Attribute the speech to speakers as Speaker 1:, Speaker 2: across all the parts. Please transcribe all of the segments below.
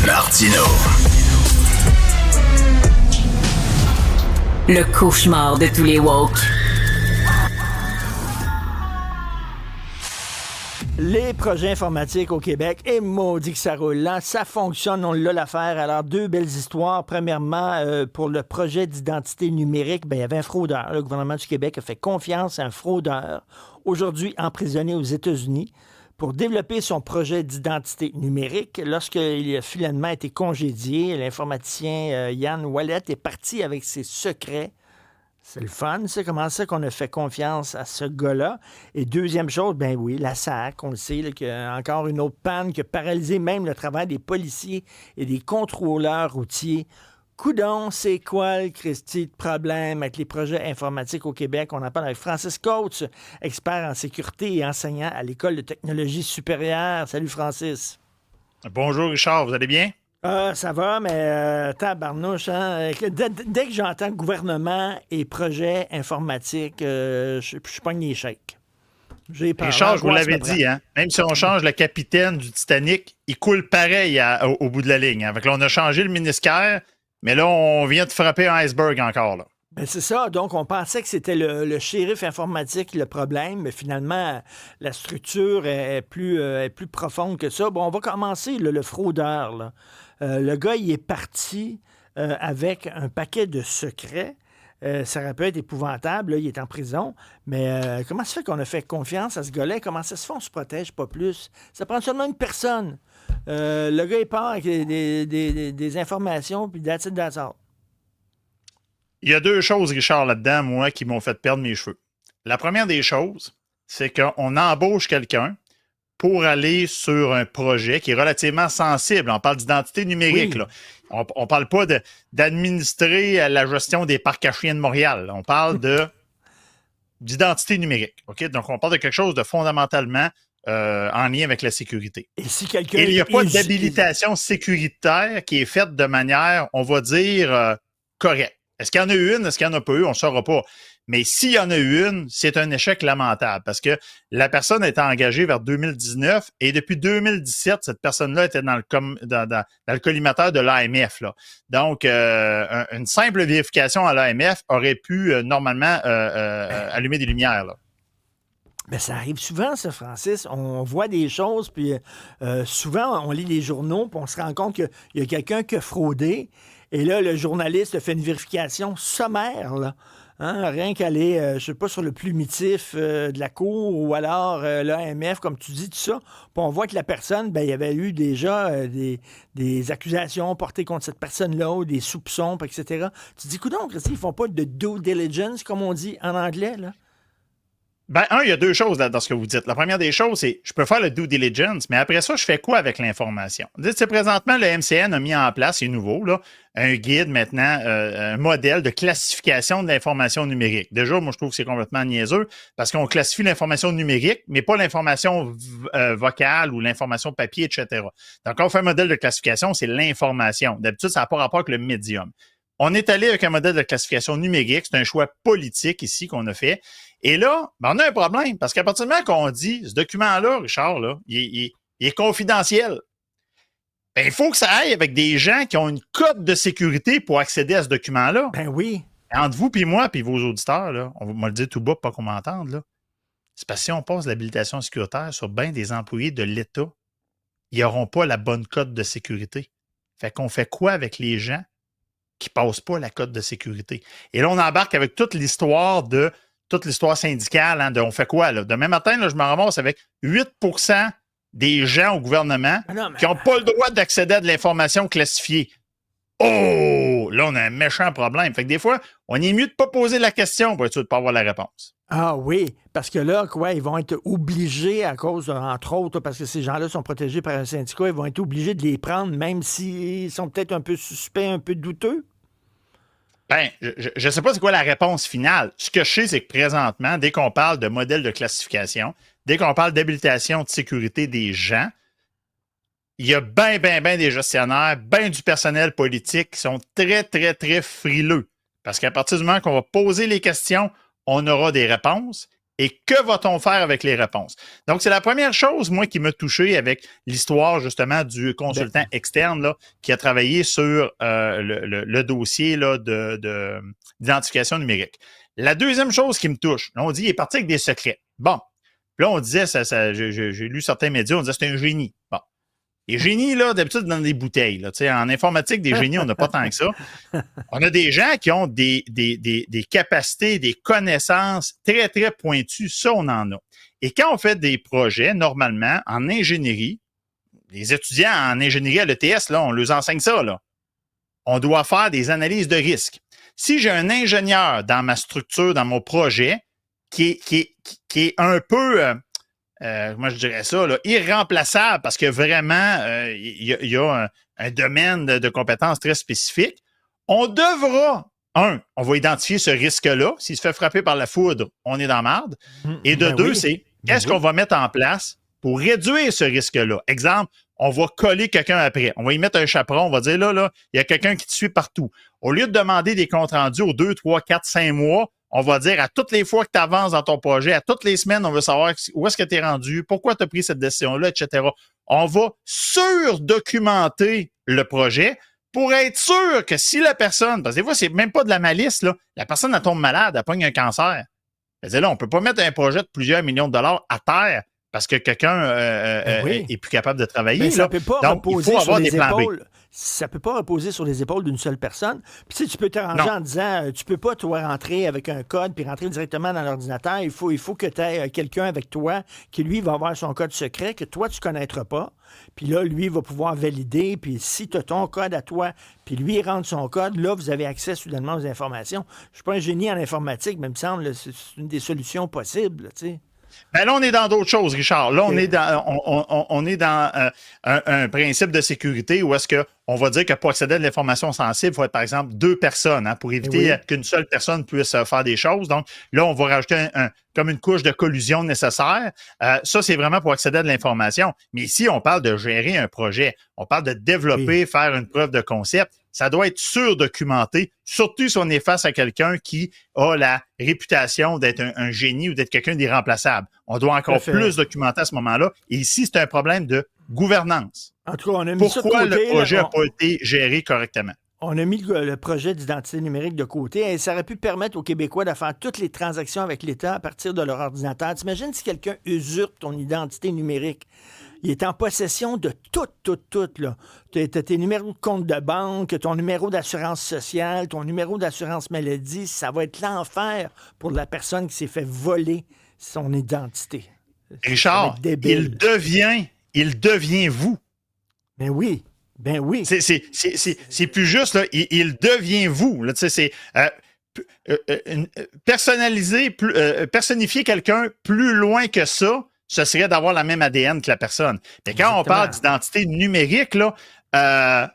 Speaker 1: Martino.
Speaker 2: Le cauchemar de tous les woke.
Speaker 3: Les projets informatiques au Québec, et maudit que ça roule là, ça fonctionne, on l'a l'affaire. Alors, deux belles histoires. Premièrement, pour le projet d'identité numérique, il y avait un fraudeur. Le gouvernement du Québec a fait confiance à un fraudeur, aujourd'hui emprisonné aux États-Unis, pour développer son projet d'identité numérique. Lorsqu'il a finalement été congédié, l'informaticien Yann Wallet est parti avec ses secrets. C'est le fun, c'est comment ça qu'on a fait confiance à ce gars-là. Et deuxième chose, ben oui, la SAC, on le sait, là, qu'il y a encore une autre panne qui a paralysé même le travail des policiers et des contrôleurs routiers. Coudon, c'est quoi le Christy de problème avec les projets informatiques au Québec? On en parle avec Francis Coates, expert en sécurité et enseignant à l'École de technologie supérieure. Salut Francis.
Speaker 4: Bonjour Richard, vous allez bien?
Speaker 3: Ça va, mais tabarnouche, hein? Dès que j'entends gouvernement et projets informatiques, je pogne les chèques. J'ai peur.
Speaker 4: Richard, je vous l'avais dit, hein? Même si on change le capitaine du Titanic, il coule pareil au bout de la ligne. Hein? Fait que là, on a changé le ministère, mais là, on vient de frapper un iceberg encore. Là.
Speaker 3: Ben c'est ça. Donc, on pensait que c'était le shérif informatique le problème, mais finalement, la structure est plus profonde que ça. Bon, on va commencer, le fraudeur. Là. Le gars, il est parti avec un paquet de secrets. Ça aurait pu être épouvantable. Là, il est en prison. Mais comment ça fait qu'on a fait confiance à ce gars-là? Comment ça se fait qu'on se protège pas plus? Ça prend seulement une personne. Le gars, il part avec des informations, puis that's it, that's all.
Speaker 4: Il y a deux choses, Richard, là-dedans, moi, qui m'ont fait perdre mes cheveux. La première des choses, c'est qu'on embauche quelqu'un pour aller sur un projet qui est relativement sensible. On parle d'identité numérique. Oui. Là. On ne parle pas d'administrer la gestion des parcs à chiens de Montréal. Là. On parle d'identité numérique. Okay? Donc, on parle de quelque chose de fondamentalement en lien avec la sécurité.
Speaker 3: Et si quelqu'un...
Speaker 4: il n'y a pas d'habilitation sécuritaire qui est faite de manière, on va dire, correcte. Est-ce qu'il y en a eu une? Est-ce qu'il n'y en a pas eu? On ne saura pas. Mais s'il y en a eu une, c'est un échec lamentable parce que la personne a été engagée vers 2019 et depuis 2017, cette personne-là était dans le collimateur de l'AMF. Là. Donc, une simple vérification à l'AMF aurait pu normalement allumer des lumières. Là.
Speaker 3: Bien, ça arrive souvent, ça, Francis. On voit des choses, puis souvent, on lit les journaux, puis on se rend compte qu'il y a quelqu'un qui a fraudé. Et là, le journaliste fait une vérification sommaire, là. Hein, rien qu'aller, je sais pas, sur le plumitif de la cour ou alors l'AMF, comme tu dis, tout ça. Puis on voit que la personne, il y avait eu déjà des accusations portées contre cette personne-là, ou des soupçons, etc. Tu te dis, coudonc, ils font pas de due diligence, comme on dit en anglais, là?
Speaker 4: Il y a deux choses là, dans ce que vous dites. La première des choses, c'est je peux faire le due diligence, mais après ça, je fais quoi avec l'information? Présentement, le MCN a mis en place, c'est nouveau, là, un guide maintenant, un modèle de classification de l'information numérique. Déjà, moi, je trouve que c'est complètement niaiseux parce qu'on classifie l'information numérique, mais pas l'information vocale ou l'information papier, etc. Donc, quand on fait un modèle de classification, c'est l'information. D'habitude, ça n'a pas rapport avec le médium. On est allé avec un modèle de classification numérique. C'est un choix politique ici qu'on a fait. Et là, on a un problème parce qu'à partir du moment qu'on dit ce document-là, Richard, là, il est confidentiel. Il faut que ça aille avec des gens qui ont une code de sécurité pour accéder à ce document-là.
Speaker 3: Ben oui.
Speaker 4: Et entre vous puis moi puis vos auditeurs, là, on va me le dire tout bas pour pas qu'on m'entende, là. C'est parce que si on passe l'habilitation sécuritaire sur bien des employés de l'État, ils n'auront pas la bonne code de sécurité. Fait qu'on fait quoi avec les gens qui ne passent pas la code de sécurité? Et là, on embarque avec toute l'histoire syndicale, hein, on fait quoi, là? Demain matin, là, je me ramasse avec 8% des gens au gouvernement qui n'ont pas le droit d'accéder à de l'information classifiée. Oh! Là, on a un méchant problème. Fait que des fois, on est mieux de ne pas poser la question pour être sûr de ne pas avoir la réponse.
Speaker 3: Ah oui, parce que là, ils vont être obligés à cause, entre autres, parce que ces gens-là sont protégés par un syndicat, ils vont être obligés de les prendre, même s'ils sont peut-être un peu suspects, un peu douteux.
Speaker 4: Je ne sais pas c'est quoi la réponse finale. Ce que je sais, c'est que présentement, dès qu'on parle de modèle de classification, dès qu'on parle d'habilitation de sécurité des gens, il y a bien des gestionnaires, bien du personnel politique qui sont très, très, très frileux. Parce qu'à partir du moment qu'on va poser les questions, on aura des réponses. Et que va-t-on faire avec les réponses? Donc, c'est la première chose, moi, qui m'a touché avec l'histoire, justement, du consultant externe là, qui a travaillé sur le dossier là, d'identification numérique. La deuxième chose qui me touche, là, on dit qu'il est parti avec des secrets. Bon. Là, on disait, j'ai lu certains médias, on disait que c'est un génie. Bon. Les génies, là, d'habitude, dans des bouteilles. Là. En informatique, des génies, on n'a pas tant que ça. On a des gens qui ont des capacités, des connaissances très, très pointues. Ça, on en a. Et quand on fait des projets, normalement, en ingénierie, les étudiants en ingénierie à l'ETS, là, on leur enseigne ça. Là. On doit faire des analyses de risque. Si j'ai un ingénieur dans ma structure, dans mon projet, qui est un peu... moi, je dirais ça, là, irremplaçable parce que vraiment, il y a un domaine de compétences très spécifique. On devra, on va identifier ce risque-là. S'il se fait frapper par la foudre, on est dans la marde. Et de deux, c'est qu'est-ce qu'on va mettre en place pour réduire ce risque-là? Exemple, on va coller quelqu'un après. On va y mettre un chaperon. On va dire, là, il y a quelqu'un qui te suit partout. Au lieu de demander des comptes rendus aux 2, 3, 4, 5 mois, on va dire à toutes les fois que tu avances dans ton projet, à toutes les semaines, on veut savoir où est-ce que tu es rendu, pourquoi tu as pris cette décision-là, etc. On va surdocumenter le projet pour être sûr que si la personne, parce que des fois, c'est même pas de la malice, là, la personne, elle tombe malade, elle pogne un cancer. C'est-à-dire là, on ne peut pas mettre un projet de plusieurs millions de dollars à terre parce que quelqu'un est plus capable de travailler.
Speaker 3: Mais ça ne peut pas
Speaker 4: Donc,
Speaker 3: reposer
Speaker 4: il faut
Speaker 3: sur
Speaker 4: avoir
Speaker 3: les
Speaker 4: des plans B.
Speaker 3: épaules. Ça ne peut pas reposer sur les épaules d'une seule personne. Puis tu peux t'arranger en disant, tu peux pas, toi, rentrer avec un code puis rentrer directement dans l'ordinateur. Il faut que tu aies quelqu'un avec toi qui, lui, va avoir son code secret que toi, tu ne connaîtras pas. Puis là, lui, va pouvoir valider. Puis si tu as ton code à toi, puis lui, il rentre son code, là, vous avez accès soudainement aux informations. Je ne suis pas un génie en informatique, mais il me semble que c'est une des solutions possibles, tu sais.
Speaker 4: Ben là, on est dans d'autres choses, Richard. Là, on est dans un principe de sécurité où est-ce qu'on va dire que pour accéder à de l'information sensible, il faut être, par exemple, 2 personnes pour éviter qu'une seule personne puisse faire des choses. Donc, là, on va rajouter comme une couche de collusion nécessaire. Ça, c'est vraiment pour accéder à de l'information. Mais ici, on parle de gérer un projet. On parle de développer, faire une preuve de concept. Ça doit être surdocumenté, surtout si on est face à quelqu'un qui a la réputation d'être un génie ou d'être quelqu'un d'irremplaçable. On doit encore plus documenter à ce moment-là. Et ici, c'est un problème de gouvernance.
Speaker 3: En tout cas, on a mis
Speaker 4: Pourquoi
Speaker 3: ça de côté,
Speaker 4: le projet n'a pas été géré correctement?
Speaker 3: On a mis le projet d'identité numérique de côté et ça aurait pu permettre aux Québécois de faire toutes les transactions avec l'État à partir de leur ordinateur. T'imagines si quelqu'un usurpe ton identité numérique? Il est en possession de tout, là. Tes numéros de compte de banque, ton numéro d'assurance sociale, ton numéro d'assurance maladie, ça va être l'enfer pour la personne qui s'est fait voler son identité.
Speaker 4: Richard, il devient vous.
Speaker 3: Ben oui.
Speaker 4: C'est plus juste, là, il devient vous. Là, c'est personnifier quelqu'un plus loin que ça, ce serait d'avoir la même ADN que la personne. Mais quand on parle d'identité numérique, là,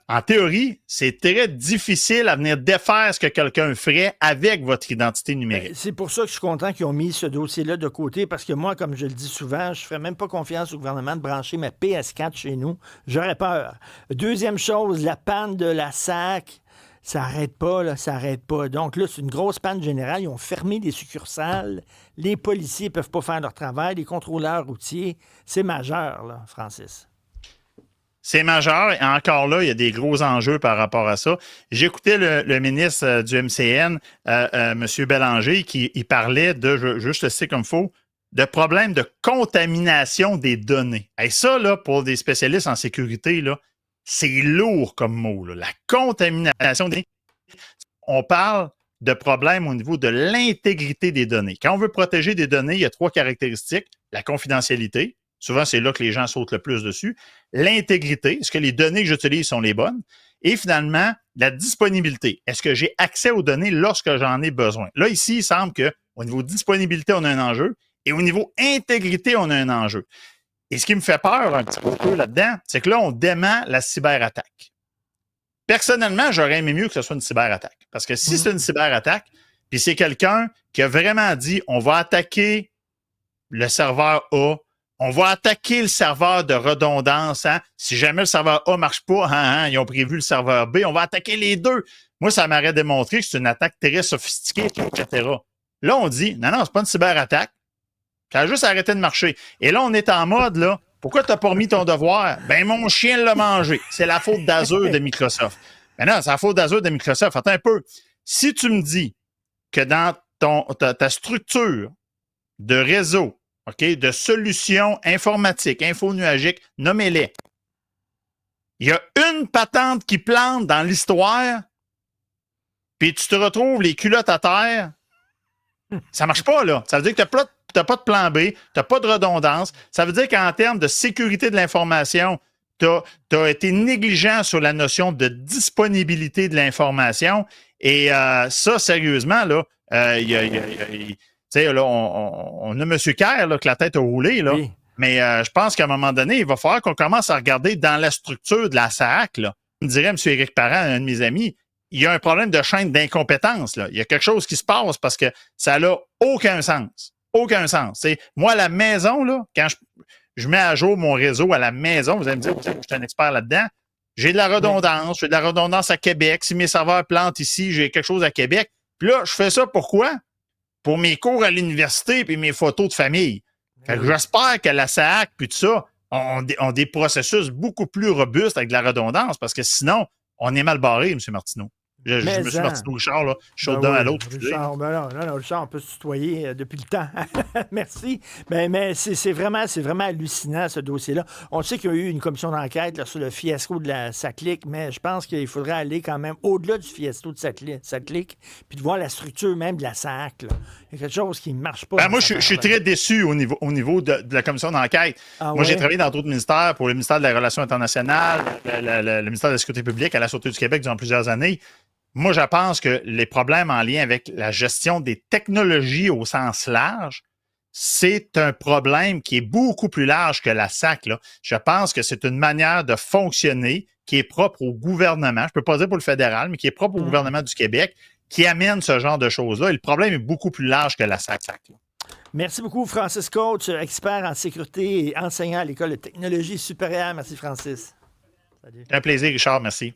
Speaker 4: en théorie, c'est très difficile à venir défaire ce que quelqu'un ferait avec votre identité numérique.
Speaker 3: C'est pour ça que je suis content qu'ils ont mis ce dossier-là de côté, parce que moi, comme je le dis souvent, je ne ferais même pas confiance au gouvernement de brancher ma PS4 chez nous. J'aurais peur. Deuxième chose, la panne de la SAC. Ça n'arrête pas, là, ça n'arrête pas. Donc là, c'est une grosse panne générale. Ils ont fermé des succursales. Les policiers ne peuvent pas faire leur travail. Les contrôleurs routiers. C'est majeur, là, Francis.
Speaker 4: C'est majeur. Et encore là, il y a des gros enjeux par rapport à ça. J'écoutais le ministre du MCN, M. Bélanger, qui parlait de, juste le sais comme il faut, de problèmes de contamination des données. Et ça, là, pour des spécialistes en sécurité, là, c'est lourd comme mot, là. La contamination des données. On parle de problèmes au niveau de l'intégrité des données. Quand on veut protéger des données, il y a 3 caractéristiques. La confidentialité. Souvent, c'est là que les gens sautent le plus dessus. L'intégrité. Est-ce que les données que j'utilise sont les bonnes? Et finalement, la disponibilité. Est-ce que j'ai accès aux données lorsque j'en ai besoin? Là, ici, il semble qu'au niveau disponibilité, on a un enjeu. Et au niveau intégrité, on a un enjeu. Et ce qui me fait peur un petit peu là-dedans, c'est que là, on dément la cyberattaque. Personnellement, j'aurais aimé mieux que ce soit une cyberattaque. Parce que si c'est une cyberattaque, puis c'est quelqu'un qui a vraiment dit on va attaquer le serveur A, on va attaquer le serveur de redondance. Hein? Si jamais le serveur A ne marche pas, ils ont prévu le serveur B, on va attaquer les deux. Moi, ça m'aurait démontré que c'est une attaque très sophistiquée, etc. Là, on dit non, c'est pas une cyberattaque. Ça a juste arrêté de marcher. Et là, on est en mode, là, pourquoi tu n'as pas remis ton devoir? Ben, mon chien l'a mangé. C'est la faute d'Azure de Microsoft. Ben non, c'est la faute d'Azure de Microsoft. Attends un peu. Si tu me dis que dans ta structure de réseau, OK, de solutions informatiques, infonuagiques, nommez-les, il y a une patente qui plante dans l'histoire, puis tu te retrouves les culottes à terre, ça marche pas, là. Ça veut dire que tu n'as pas de plan B, tu n'as pas de redondance. Ça veut dire qu'en termes de sécurité de l'information, tu as été négligent sur la notion de disponibilité de l'information. Et ça, sérieusement, là, tu sais, là, on a M. Kerr, là, que la tête a roulé, là. Oui. Mais je pense qu'à un moment donné, il va falloir qu'on commence à regarder dans la structure de la SAAC, là. Me dirait M. Éric Parent, un de mes amis, il y a un problème de chaîne d'incompétence, là. Il y a quelque chose qui se passe parce que ça n'a aucun sens. Aucun sens. T'sais, moi, à la maison, là, quand je mets à jour mon réseau à la maison, vous allez me dire, je suis un expert là-dedans, j'ai de la redondance, j'ai de la redondance à Québec. Si mes serveurs plantent ici, j'ai quelque chose à Québec. Puis là, je fais ça pourquoi? Pour mes cours à l'université et mes photos de famille. Fait que j'espère que la SAAC puis tout ça ont des processus beaucoup plus robustes avec de la redondance parce que sinon, on est mal barré, M. Martineau. Je me suis Martineau Richard, là. Je suis d'un à l'autre.
Speaker 3: Richard, non, Richard, on peut se tutoyer depuis le temps. Merci. Mais c'est vraiment hallucinant, ce dossier-là. On sait qu'il y a eu une commission d'enquête là, sur le fiasco de la SACLIC, mais je pense qu'il faudrait aller quand même au-delà du fiasco de SACLIC, puis de voir la structure même de la SAC. Là. Il y a quelque chose qui ne marche pas.
Speaker 4: Moi, je suis très déçu au niveau de la commission d'enquête. Moi, j'ai travaillé dans d'autres ministères, pour le ministère de la Relation internationale, le ministère de la Sécurité publique, à la Sûreté du Québec durant plusieurs années. Moi, je pense que les problèmes en lien avec la gestion des technologies au sens large, c'est un problème qui est beaucoup plus large que la SAC. Là. Je pense que c'est une manière de fonctionner qui est propre au gouvernement, je ne peux pas dire pour le fédéral, mais qui est propre au gouvernement du Québec, qui amène ce genre de choses-là. Et le problème est beaucoup plus large que la SAC. Là.
Speaker 3: Merci beaucoup, Francis Coach, expert en sécurité et enseignant à l'École de technologie supérieure. Merci, Francis.
Speaker 4: Salut. C'est un plaisir, Richard. Merci.